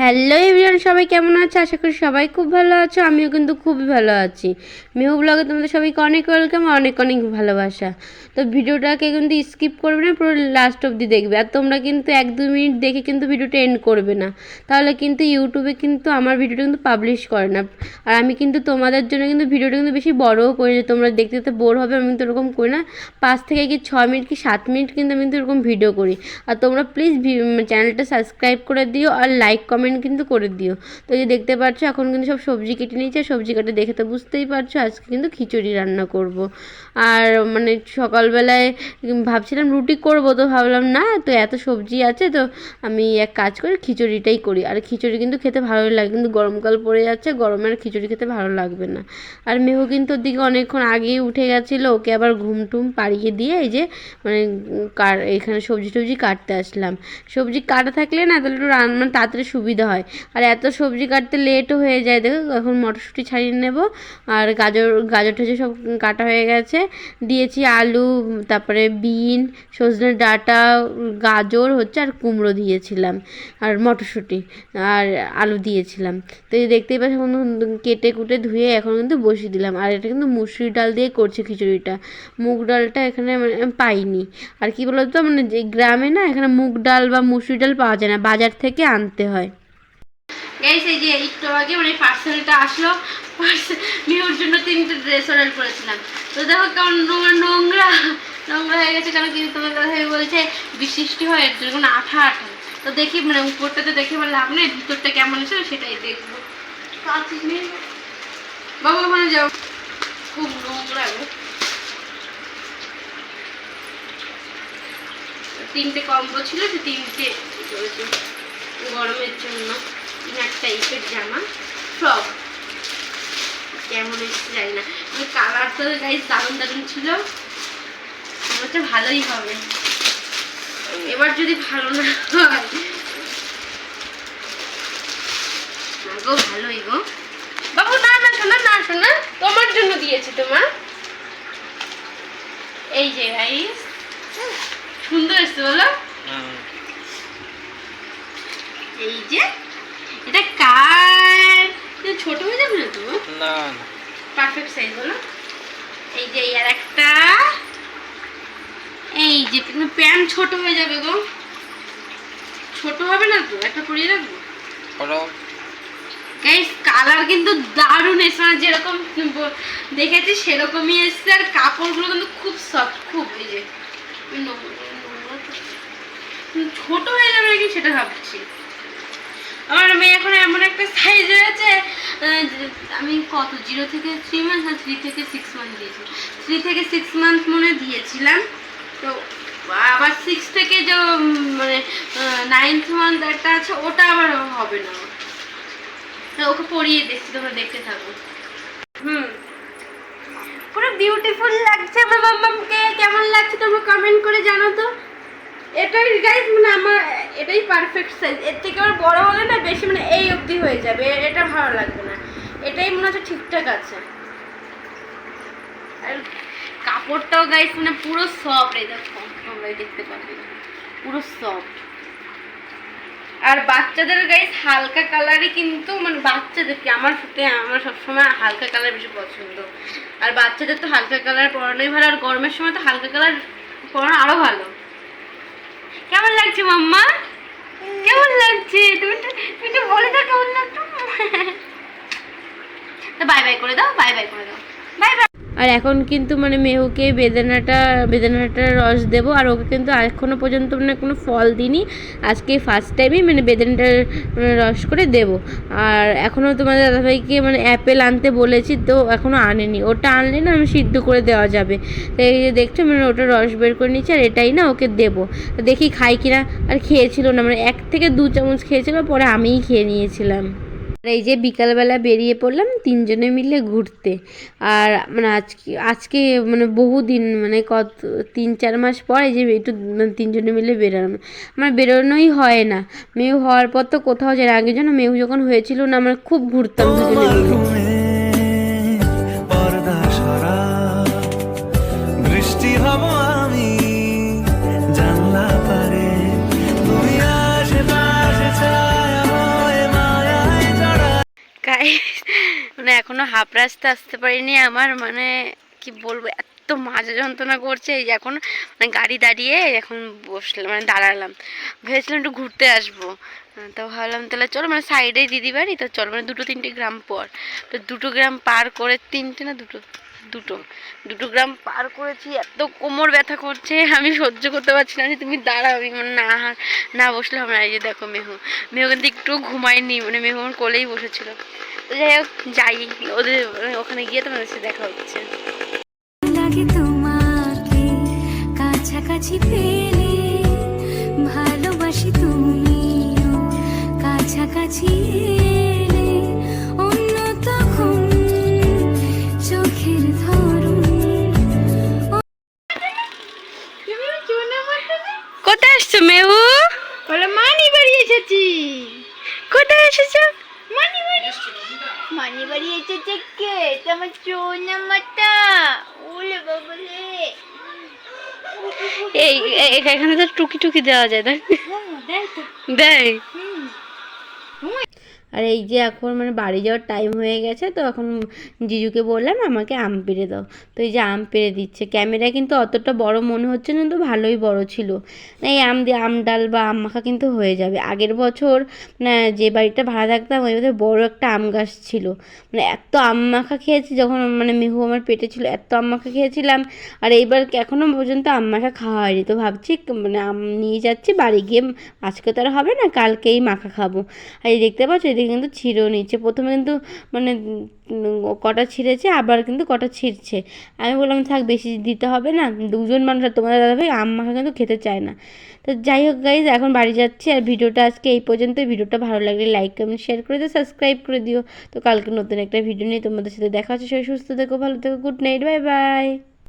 Hello everyone, সবাই কেমন আছে? আশা করি সবাই খুব ভালো আছো। আমিও কিন্তু খুবই ভালো আছি। মেহু ব্লগে তোমাদের সবাইকে অনেক ওয়েলকাম, অনেক অনেক ভালোবাসা। তো ভিডিওটাকে কিন্তু স্কিপ করবে না, পুরো লাস্ট অবধি দেখবে। আর তোমরা কিন্তু 1-2 মিনিট দেখে কিন্তু ভিডিওটা এন্ড করবে না, তাহলে কিন্তু ইউটিউবে কিন্তু আমার ভিডিওটা কিন্তু পাবলিশ করে না। আর আমি কিন্তু তোমাদের জন্য কিন্তু ভিডিওটা কিন্তু বেশি বড়ও করি না, তোমরা দেখতে দেখতে বোর হবে, আমি কিন্তু এরকম করি না। 5 থেকে 6 মিনিট কি 7 মিনিট কিন্তু আমি কিন্তু এরকম ভিডিও করি। আর তোমরা প্লিজ চ্যানেলটা সাবস্ক্রাইব করে দিও আর লাইক কমেন্ট কিন্তু করে দিও। তো এই দেখতে পাচ্ছ এখন কিন্তু সব সবজি কেটে নিয়েছে, সবজি কাটে দেখে তো বুঝতেই পারছো আজকে কিন্তু খিচুড়ি রান্না করব। আর মানে সকালবেলায় ভাবছিলাম রুটি করব, তো ভাবলাম না, তো এত সবজি আছে, তো আমি এক কাজ করি খিচুড়িটাই করি। আর খিচুড়ি কিন্তু খেতে ভালোই লাগে, কিন্তু গরমকাল পড়ে যাচ্ছে, গরমে আর খিচুড়ি খেতে ভালো লাগবে না। আর মেহু কিন্তু ওদিকে অনেকক্ষণ আগেই উঠে গেছিলো, ওকে আবার ঘুম টুম পাড়িয়ে দিয়ে এই যে মানে এখানে সবজি টবজি কাটতে আসলাম। সবজি কাটা থাকলে না তাহলে একটু রান্না তাড়াতাড়ি সুবিধা হয়। আর এত সবজি কাটতে লেটও হয়ে যায়। দেখো এখন মটরশুঁটি ছাড়িয়ে নেব, আর গাজর ঠাজর সব কাটা হয়ে গেছে। দিয়েছি আলু, তারপরে বিন, সজনে ডাঁটা, গাজর হচ্ছে, আর কুমড়ো দিয়েছিলাম, আর মটরশুঁটি আর আলু দিয়েছিলাম। তো এই দেখতেই পাচ্ছি এখন কেটে কুটে ধুয়ে এখন কিন্তু বসিয়ে দিলাম। আর এটা কিন্তু মুসুরি ডাল দিয়ে করছি খিচুড়িটা, মুগ ডালটা এখানে মানে পাইনি। আর কি বলতো, মানে যে গ্রামে না এখানে মুগ ডাল বা মুসুরি ডাল পাওয়া যায় না, বাজার থেকে আনতে হয়। গাইস এই যে একটু আগে মানে পার্সেলটা আসলো, মেয়ের জন্য 3টে ড্রেস অর্ডার করেছিলাম। তো দেখো কেমন নোংরা নোংরা হয়ে গেছে, কারণ কিন্তু তোমার কথা বলছে বৃষ্টি হয়, এর জন্য কোনো আঠা আঠা। তো দেখি মানে উপরটাতে দেখে বলে লাভ নেই, ভিতরটা কেমন আছে সেটাই দেখবো। বাবু ওখানে যাও, খুব নোংরা। 3টে কম্বো ছিল, সে 3টে করেছে গরমের জন্য। এক টাইপের জামা ফ্রক, কেমন এসেছে জানি না। কালার তো গাইস দারুণ দারুণ ছিল, হচ্ছে ভালোই হবে। এবার যদি ভালো না হয় গো, ভালোই গো বাবু। না না শোনা, না শোনা, তোমার জন্য দিয়েছি তোমার। এই যে গাইস সুন্দর এসছে বলো। এই যে এটা কার, ছোট হয়ে যাবে না তো? না, পারফেক্ট সাইজ বলো। এই যে আর একটা, এই যে প্যান্ট ছোট হয়ে যাবে গো, ছোট হবে না তো? একটা পরিয়ে রাখবো। গাইস কালার কিন্তু দারুণ এসছে, মানে যেরকম দেখেছি সেরকমই এসছে। আর কাপড়গুলো কিন্তু খুব সফট, খুব এই যে ছোট হয়ে যাবে নাকি সেটা ভাবছি। আমার মেয়ে এখন এমন একটা সাইজ হয়েছে, আমি কত 0 থেকে 3 মান্থ আর 3 থেকে 6 মান্থ দিয়েছি। 3 থেকে 6 মান্থ মনে দিয়েছিলাম, তো আবার 6 থেকে যে মানে 9th মান্থ একটা আছে, ওটা আবার হবে না। ওকে পরিয়ে দেখছি, তোমরা দেখতে থাকো। পুরো বিউটিফুল লাগছে আমার মাম্মামকে। কেমন লাগছে তোমরা কমেন্ট করে জানো তো। এটাই গাইস মানে আমার এটাই পারফেক্ট সাইজ। এর থেকে আবার বড় হলে না বেশি মানে এই অবধি হয়ে যাবে, এটা ভালো লাগবে না। এটাই মনে হচ্ছে ঠিকঠাক আছে। আর কাপড়টাও গাইস মানে পুরো সফট, এই দেখো তোমরা দেখতে পাবে পুরো সফট। আর বাচ্চাদের গাইস হালকা কালারই কিন্তু মানে বাচ্চাদের কি, আমার সবসময় হালকা কালার বেশি পছন্দ। আর বাচ্চাদের তো হালকা কালার পরানোই ভালো, আর গরমের সময় তো হালকা কালার পরানো আরো ভালো। কেমন লাগছে মাম্মা? কেমন লাগছে? তুমি তো বলে দাও কেমন লাগছে। তো বাই বাই করে দাও, বাই বাই করে দাও, বাই বাই। আর এখন কিন্তু মানে মেহুকে বেদানাটার রস দেবো। আর ওকে কিন্তু এখনও পর্যন্ত মানে কোনো ফল দিইনি, আজকে ফার্স্ট টাইমই মানে বেদানাটার রস করে দেবো। আর এখনও তোমাদের দাদাভাইকে মানে অ্যাপেল আনতে বলেছি, তো এখনও আনেনি। ওটা আনলে না আমি সিদ্ধ করে দেওয়া যাবে। তো এই যে দেখছো মানে ওটা রস বের করে নিচ্ছি, আর এটাই না ওকে দেবো। দেখি খাই কিনা। আর খেয়েছিল না, মানে 1 থেকে 2 চামচ খেয়েছিল, পরে আমিই খেয়ে নিয়েছিলাম। আর এই যে বিকালবেলা বেরিয়ে পড়লাম 3 জনে মিলে ঘুরতে। আর মানে আজকে মানে বহুদিন মানে 3-4 মাস পর এই যে একটু 3 জনে মিলে বেরোলাম। আমার বেরোনোই হয় না, মেয়ে হওয়ার পর তো কোথাও যায়। আগে যেন মেয়ে যখন হয়েছিল না, আমরা খুব ঘুরতাম দুজনে মিলে। বৃষ্টি হব আমি জানলা পারে, তুমি আশেপাশে ছায়া হয়ে গাইস মানে এখনো হাফ রাস্তা আসতে পারিনি, আমার মানে কি বলবো এত মাজা যন্ত্রণা করছে। এই যে এখন মানে গাড়ি দাঁড়িয়ে এখন বসলাম, মানে দাঁড়ালাম, ভেবেছিলাম একটু ঘুরতে আসবো, তো ভাবলাম তাহলে চলো, মানে সাইডেই দিদি বাড়ি, তো চলো মানে 2-3টে গ্রাম পর, তো 2টো গ্রাম পার করে, 3টে না দুটো দুটো 2টো গ্রাম পার করেছি, এত কোমর ব্যথা করছে আমি সহ্য করতে পারছি না। তুমি দাঁড়াও, আমি মানে না না বসলে হবে না। এই যে দেখো মেহু কিন্তু একটু ঘুমায়নি, মানে মেহু আমার কোলেই বসেছিল। তো যাই হোক যাই, ওদের ওখানে গিয়ে তোমাদের সাথে দেখা হচ্ছে। লাগে তোমাকে কাছাকাছি পেলে, ভালোবাসি তুমিও কাছাকাছি এলে, অন্য তখন চোখের ধরুন। কোথায় আসছো মেহু? বলে মানি বাড়ি এসেছি। কোথায় এসেছো? মানি বাড়ি এসেছে কে? তোমার চোনা মাতা। ওলে বাবলে। এই এখানে তো টুকি টুকি দেওয়া যায়, তাই দেখ তো। দেয়। আর এই যে এখন মানে বাড়ি যাওয়ার টাইম হয়ে গেছে, তো এখন জিজুকে বললাম আমাকে আম পেড়ে দাও, তো এই যে আম পেড়ে দিচ্ছে। ক্যামেরা কিন্তু অতটা বড় মনে হচ্ছে না, কিন্তু ভালোই বড় ছিল। এই আম দিয়ে আম ডাল বা আম মাখা কিন্তু হয়ে যাবে। আগের বছর মানে যে বাড়িটা ভাড়া থাকতাম ওই বাড়িতে বড় একটা আম গাছ ছিল, মানে এত আম মাখা খেয়েছি যখন মানে মেহু আমার পেটে ছিল, এত আম মাখা খেয়েছিলাম। আর এইবার এখনও পর্যন্ত আম মাখা খাওয়া হয়নি, তো ভাবছি মানে আম নিয়ে যাচ্ছি বাড়ি গিয়ে, আজকে তো আর হবে না, কালকেই মাখা খাবো। আর এই দেখতে পাচ্ছ এদিকে কিন্তু ছিঁড়েও নিচ্ছে, প্রথমে কিন্তু মানে কটা ছিঁড়েছে, আবার কিন্তু কটা ছিঁড়ছে। আমি বললাম থাক বেশি দিতে হবে না, 2জন মানুষ, আর তোমাদের দাদাভাই আম মাখা কিন্তু খেতে চায় না। তো যাই হোক গাইজ, এখন বাড়ি যাচ্ছি। আর ভিডিওটা আজকে এই পর্যন্ত। ভিডিওটা ভালো লাগলে লাইক কমেন্ট শেয়ার করে দিও, সাবস্ক্রাইব করে দিও। তো কালকে নতুন একটা ভিডিও নিয়ে তোমাদের সাথে দেখা হচ্ছে। সবাই সুস্থ থেকো, ভালো থেকো, গুড নাইট, বাই বাই।